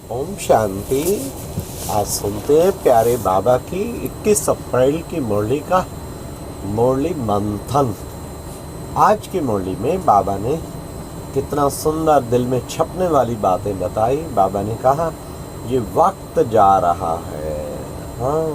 ओम शांति। आज सुनते हैं प्यारे बाबा की 21 अप्रैल की मुरली का मुरली मंथन। आज की मुरली में बाबा ने कितना सुंदर दिल में छपने वाली बातें बताई। बाबा ने कहा ये वक्त जा रहा है, हाँ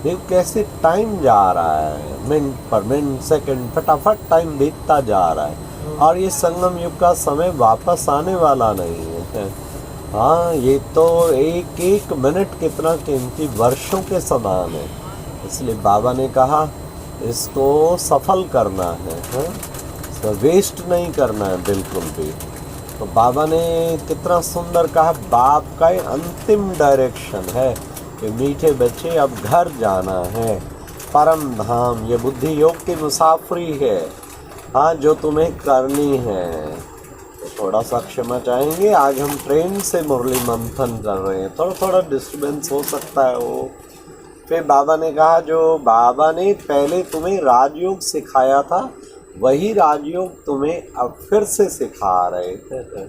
देखो कैसे टाइम जा रहा है, मिनट पर मिनट सेकंड फटाफट टाइम बीतता जा रहा है और ये संगम युग का समय वापस आने वाला नहीं है। हाँ ये तो एक एक मिनट कितना कीमती वर्षों के समान है, इसलिए बाबा ने कहा इसको सफल करना है, हाँ इसको वेस्ट नहीं करना है बिल्कुल भी। तो बाबा ने कितना सुंदर कहा, बाप का अंतिम डायरेक्शन है कि मीठे बच्चे अब घर जाना है, परम धाम ये बुद्धि योग की मुसाफरी है, हाँ जो तुम्हें करनी है। तो थोड़ा सा क्षमा चाहेंगे, आज हम ट्रेन से मुरली मंथन कर रहे हैं, थोड़ा डिस्टर्बेंस हो सकता है वो। फिर बाबा ने कहा जो बाबा ने पहले तुम्हें राजयोग सिखाया था वही राजयोग तुम्हें अब फिर से सिखा रहे हैं।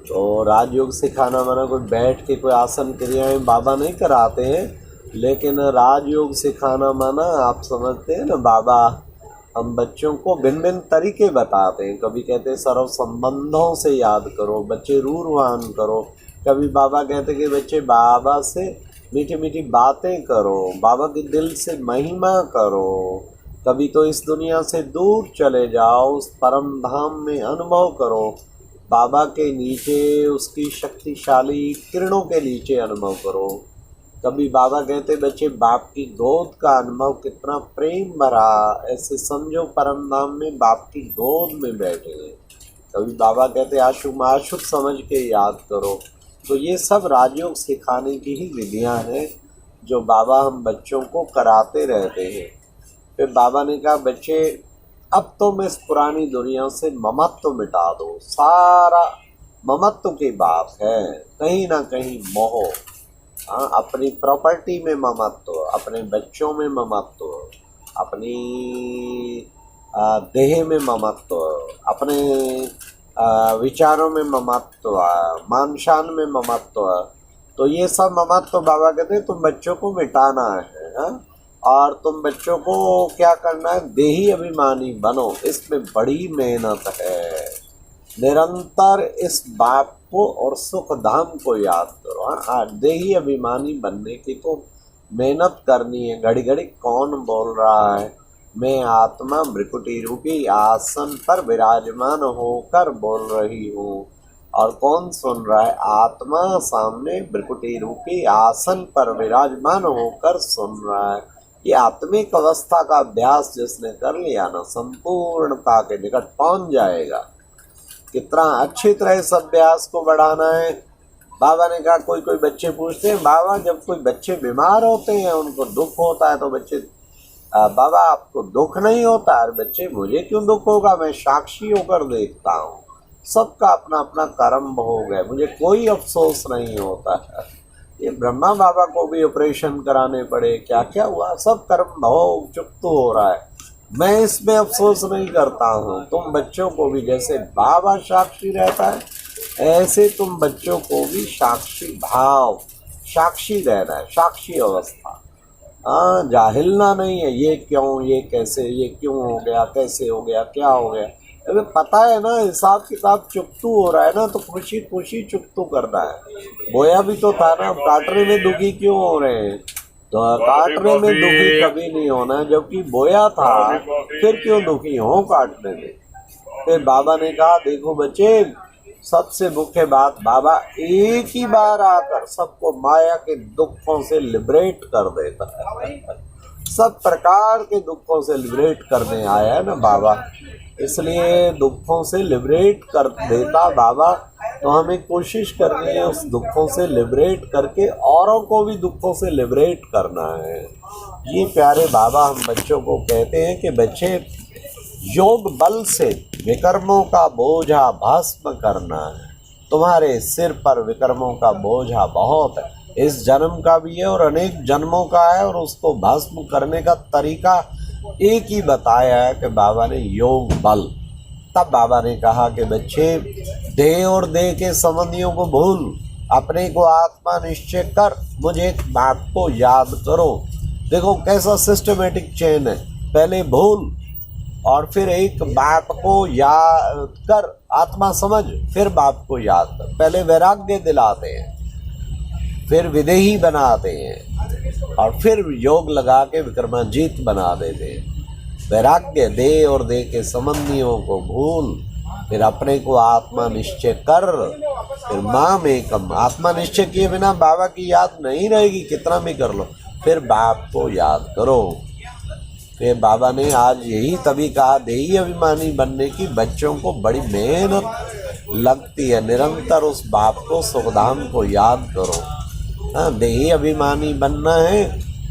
तो राजयोग सिखाना माना कोई बैठ के कोई आसन क्रियाएं बाबा नहीं कराते हैं, लेकिन राजयोग सिखाना माना आप समझते हैं ना, बाबा हम बच्चों को भिन्न भिन्न तरीके बताते हैं। कभी कहते हैं सर्व संबंधों से याद करो, बच्चे रूरवान करो। कभी बाबा कहते कि बच्चे बाबा से मीठी मीठी बातें करो, बाबा के दिल से महिमा करो। कभी तो इस दुनिया से दूर चले जाओ, उस परम धाम में अनुभव करो, बाबा के नीचे उसकी शक्तिशाली किरणों के नीचे अनुभव करो। कभी बाबा कहते बच्चे बाप की गोद का अनुभव कितना प्रेम भरा, ऐसे समझो परम धाम में बाप की गोद में बैठे हैं। कभी बाबा कहते आशुभ आशुभ समझ के याद करो। तो ये सब राजयोग सिखाने की ही विधियां हैं जो बाबा हम बच्चों को कराते रहते हैं। फिर बाबा ने कहा बच्चे अब तुम इस पुरानी दुनिया से ममत्व मिटा दो, सारा ममत्व की बात है, कहीं ना कहीं मोह, हाँ अपनी प्रॉपर्टी में ममत्व, अपने बच्चों में ममत्व, अपनी देह में ममत्व, अपने विचारों में ममत्व, मान शान में ममत्व। तो ये सब ममत्व बाबा कहते हैं तुम बच्चों को मिटाना है, हाँ? और तुम बच्चों को क्या करना है, देही अभिमानी बनो। इसमें बड़ी मेहनत है, निरंतर इस बाप को और सुख धाम को याद करो। हाँ देही अभिमानी बनने की तो मेहनत करनी है। घड़ी घड़ी कौन बोल रहा है, मैं आत्मा भ्रिकुटी रूपी आसन पर विराजमान होकर बोल रही हूँ, और कौन सुन रहा है, आत्मा सामने भ्रिकुटी रूपी आसन पर विराजमान होकर सुन रहा है। ये आत्मिक अवस्था का अभ्यास जिसने कर लिया ना, संपूर्णता के निकट पहुंच जाएगा। कितना अच्छी तरह इस अभ्यास को बढ़ाना है। बाबा ने कहा कोई कोई बच्चे पूछते हैं बाबा जब कोई बच्चे बीमार होते हैं उनको दुख होता है तो बच्चे बाबा आपको दुख नहीं होता है। बच्चे मुझे क्यों दुख होगा, मैं साक्षी होकर देखता हूँ, सबका अपना अपना कर्म भोग है, मुझे कोई अफसोस नहीं होता है। ये ब्रह्मा बाबा को भी ऑपरेशन कराने पड़े, क्या क्या हुआ, सब कर्म भोग चुक्त हो रहा है, मैं इसमें अफसोस नहीं करता हूँ। तुम बच्चों को भी जैसे बाबा साक्षी रहता है ऐसे तुम बच्चों को भी साक्षी भाव, साक्षी रहना है, साक्षी अवस्था। हाँ जाहिलना नहीं है, ये क्यों, ये कैसे, ये क्यों हो गया, कैसे हो गया, क्या हो गया। अबे पता है ना हिसाब किताब चुकतू हो रहा है ना, तो खुशी खुशी चुकतू करना है। बोया भी तो था ना, काटने में दुखी क्यों हो रहे हैं, तो काटने में दुखी कभी नहीं होना, जबकि बोया था फिर क्यों दुखी हो काटने में। फिर बाबा ने कहा देखो बच्चे सबसे मुख्य बात, बाबा एक ही बार आकर सबको माया के दुखों से लिबरेट कर देता है। सब प्रकार के दुखों से लिबरेट करने आया है ना बाबा, इसलिए दुखों से लिबरेट कर देता बाबा। तो हमें कोशिश करनी है उस दुखों से लिबरेट करके औरों को भी दुखों से लिबरेट करना है। ये प्यारे बाबा हम बच्चों को कहते हैं कि बच्चे योग बल से विकर्मों का बोझा भस्म करना है। तुम्हारे सिर पर विकर्मों का बोझा बहुत है, इस जन्म का भी है और अनेक जन्मों का है, और उसको भस्म करने का तरीका एक ही बताया है कि बाबा ने योग बल। तब बाबा ने कहा कि बच्चे देह और देह के संबंधियों को भूल, अपने को आत्मा निश्चय कर, मुझे एक बात को याद करो। देखो कैसा सिस्टमेटिक चेन है, पहले भूल और फिर एक बाप को याद कर, आत्मा समझ, फिर बाप को याद कर। पहले वैराग्य दिलाते हैं, फिर विदेही बनाते हैं और फिर योग लगा के विक्रमाजीत बना देते हैं। वैराग्य दे और दे के संबंधियों को भूल, फिर अपने को आत्मा निश्चय कर, फिर माम एकम। आत्मा निश्चय किए बिना बाबा की याद नहीं रहेगी, कितना भी कर लो। फिर बाप को याद करो। फिर बाबा ने आज यही तभी कहा, देही अभिमानी बनने की बच्चों को बड़ी मेहनत लगती है, निरंतर उस बाप को, सुखधाम को याद करो। हाँ, देही अभिमानी बनना है,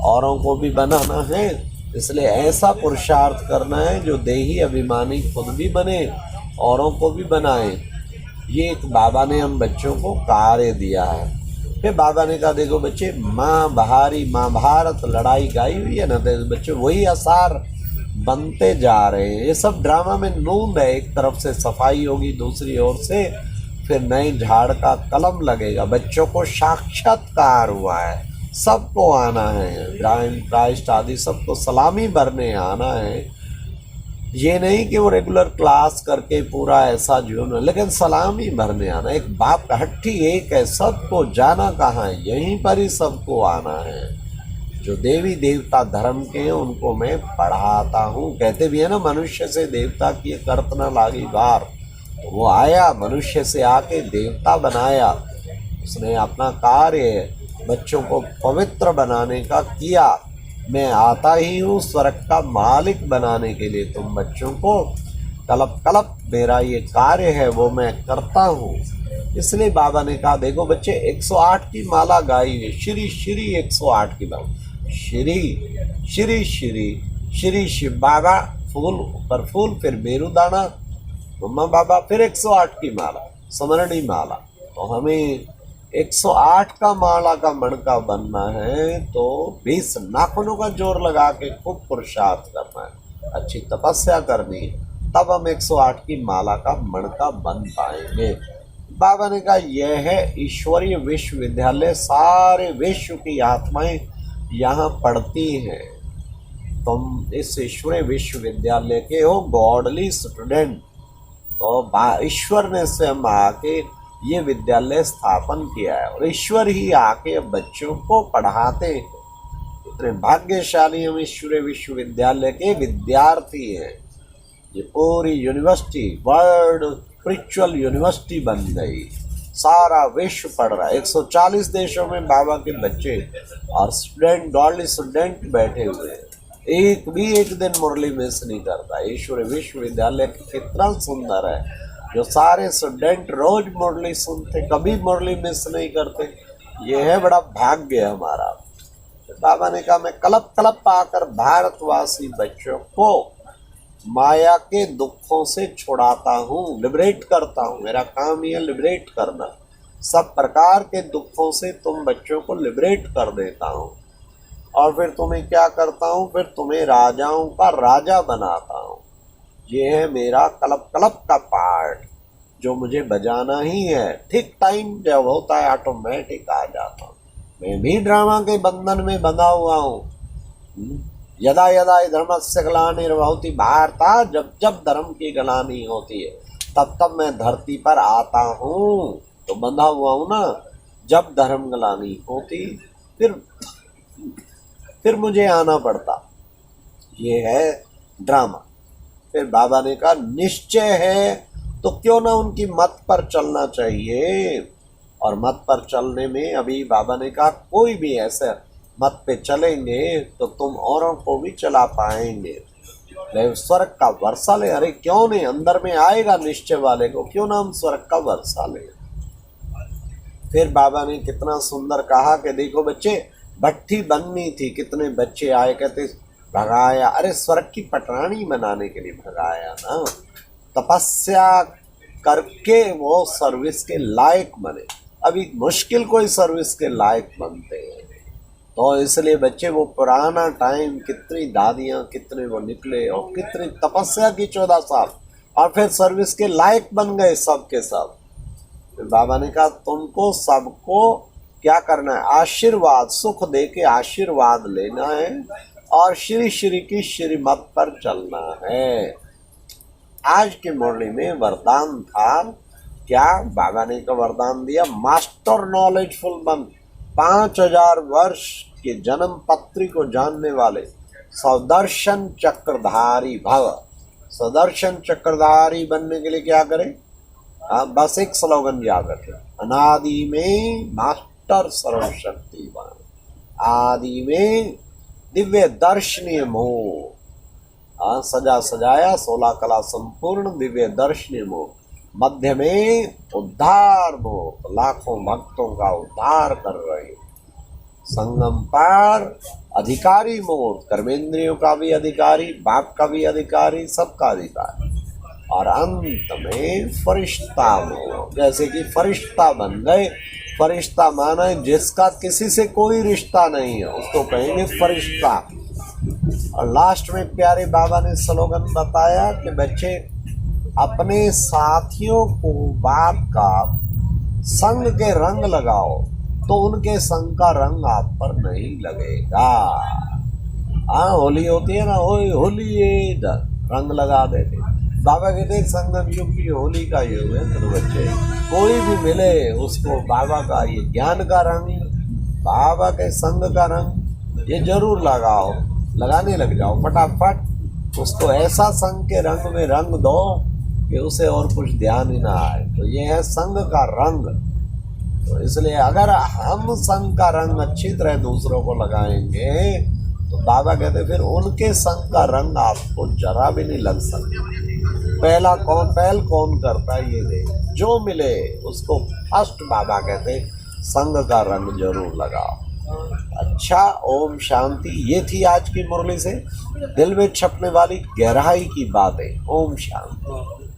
औरों को भी बनाना है, इसलिए ऐसा पुरुषार्थ करना है जो देही अभिमानी खुद भी बने, औरों को भी बनाए। ये एक बाबा ने हम बच्चों को कार्य दिया है। फिर बाबा ने कहा, देखो बच्चे, महाभारत लड़ाई गाई हुई है ना, तो बच्चे वही आसार बनते जा रहे हैं। ये सब ड्रामा में नूंद है, एक तरफ से सफाई होगी, दूसरी ओर से फिर नई झाड़ का कलम लगेगा। बच्चों को साक्षात्कार हुआ है, सबको आना है, ग्रांड क्राइस्ट आदि सबको सलामी भरने आना है। ये नहीं कि वो रेगुलर क्लास करके पूरा ऐसा जीवन, लेकिन सलामी भरने आना। एक बाप का हट्टी एक है, सबको जाना कहाँ है, यहीं पर ही सबको आना है। जो देवी देवता धर्म के हैं उनको मैं पढ़ाता हूँ। कहते भी है ना, मनुष्य से देवता की करत न लागी बार। तो वो आया, मनुष्य से आके देवता बनाया, उसने अपना कार्य बच्चों को पवित्र बनाने का किया। मैं आता ही हूँ स्वर्ग का मालिक बनाने के लिए, तुम बच्चों को कलप कलप मेरा ये कार्य है वो मैं करता हूँ। इसलिए बाबा ने कहा, देखो बच्चे, 108 की माला गाई है, श्री श्री 108 की माला, श्री श्री श्री श्री शिव बाबा, फूल पर फूल, फिर मेरुदाना, मम्मा बाबा, फिर 108 की माला, स्मरणी माला। तो हमें 108 का माला का मणका बनना है, तो 20 नाखूनों का जोर लगा के खूब पुरुषार्थ करना है, अच्छी तपस्या करनी है, तब हम 108 की माला का मणका बन पाएंगे। बाबा ने कहा, यह है ईश्वरीय विश्वविद्यालय, सारे विश्व की आत्माएं यहाँ पढ़ती हैं। तुम इस ईश्वरीय विश्वविद्यालय के हो गॉडली स्टूडेंट। तो ईश्वर ने स्वयं आके ये विद्यालय स्थापन किया है और ईश्वर ही आके बच्चों को पढ़ाते हैं। इतने भाग्यशाली हम ईश्वरीय विश्वविद्यालय के विद्यार्थी हैं। ये पूरी यूनिवर्सिटी वर्ल्ड स्पिरिचुअल यूनिवर्सिटी बन गई, सारा विश्व पढ़ रहा है। 140 देशों में बाबा के बच्चे और स्टूडेंट, गॉडली स्टूडेंट बैठे हुए हैं। एक दिन मुरली मिस नहीं करता। ईश्वरीय विश्वविद्यालय कितना सुंदर है, जो सारे स्टूडेंट रोज मुरली सुनते, कभी मुरली मिस नहीं करते। ये है बड़ा भाग्य हमारा। बाबा ने कहा, मैं कलप कलप आकर भारतवासी बच्चों को माया के दुखों से छुड़ाता हूँ, लिबरेट करता हूँ। मेरा काम ये लिबरेट करना, सब प्रकार के दुखों से तुम बच्चों को लिबरेट कर देता हूँ। और फिर तुम्हें क्या करता हूँ, फिर तुम्हें राजाओं का राजा बनाता हूँ। ये है मेरा कलप कलप का पार्ट, जो मुझे बजाना ही है। ठीक टाइम जब होता है ऑटोमेटिक आ जाता हूँ। मैं भी ड्रामा के बंधन में बंधा हुआ हूँ। यदा यदा धर्मस्य ग्लानिर्भवति भारत, जब जब धर्म की ग्लानि होती है तब तब मैं धरती पर आता हूँ। तो बंधा हुआ हूँ ना, जब धर्म ग्लानि होती फिर मुझे आना पड़ता। ये है ड्रामा। फिर बाबा ने कहा, निश्चय है तो क्यों ना उनकी मत पर चलना चाहिए। और मत पर चलने में अभी बाबा ने कहा, कोई भी ऐसे मत पे चलेंगे तो तुम औरों को भी चला पाएंगे। ले स्वर्ग का वर्षा ले। अरे क्यों नहीं, अंदर में आएगा निश्चय वाले को, क्यों ना हम स्वर्ग का वर्षा ले। फिर बाबा ने कितना सुंदर कहा कि देखो बच्चे, भट्ठी बननी थी, कितने बच्चे आए, कहते भगाया। अरे स्वर्ग की पटरानी बनाने के लिए भगाया ना। तपस्या करके वो सर्विस के लायक बने। अभी मुश्किल कोई सर्विस के लायक बनते हैं। तो इसलिए बच्चे, वो पुराना टाइम, कितनी दादियाँ, कितने वो निकले और कितनी तपस्या की 14 साल, और फिर सर्विस के लायक बन गए सब के सब। फिर बाबा ने कहा तुमको सबको क्या करना है, आशीर्वाद, सुख दे के आशीर्वाद लेना है और श्री श्री की श्रीमत पर चलना है। आज की मुरली में वरदान था क्या, बाबा ने का वरदान दिया, मास्टर नॉलेजफुल बन, 5000 वर्ष के जन्म पत्री को जानने वाले सदर्शन चक्रधारी भव। सदर्शन चक्रधारी बनने के लिए क्या करें, बस एक स्लोगन याद रखें, अनादि में मास्टर सर्वशक्तिवान, आदि में दिव्य दर्शनीय मोह, सजा सजाया 16 कला संपूर्ण दिव्य दर्शनीय मोह, मध्य में उद्धार मोह, लाखों भक्तों का उद्धार कर रहे, संगम पर अधिकारी मोह, कर्मेंद्रियों का भी अधिकारी, बाप का भी अधिकारी, सबका अधिकारी, और अंत में फरिश्ता मोह, जैसे कि फरिश्ता बन गए। फरिश्ता माना है जिसका किसी से कोई रिश्ता नहीं है, उसको कहेंगे फरिश्ता। और लास्ट में प्यारे बाबा ने स्लोगन बताया कि बच्चे अपने साथियों को बाप का संग के रंग लगाओ तो उनके संग का रंग आप पर नहीं लगेगा। हाँ, होली होती है ना, होली ये रंग लगा देते। बाबा कहते संगम युग भी होली का युग है। तो बच्चे कोई भी मिले उसको बाबा का ये ज्ञान का रंग, बाबा के संग का रंग ये जरूर लगाओ, लगाने लग जाओ फटाफट। उसको ऐसा संग के रंग में रंग दो कि उसे और कुछ ध्यान ही ना आए। तो ये है संग का रंग। तो इसलिए अगर हम संग का रंग अच्छी तरह दूसरों को लगाएंगे तो बाबा कहते फिर उनके संग का रंग आपको जरा भी नहीं लग सकता। पहल कौन करता है ये देख, जो मिले उसको फर्स्ट बाबा कहते संग का रंग जरूर लगाओ। अच्छा, ओम शांति। ये थी आज की मुरली से दिल में छपने वाली गहराई की बातें। ओम शांति।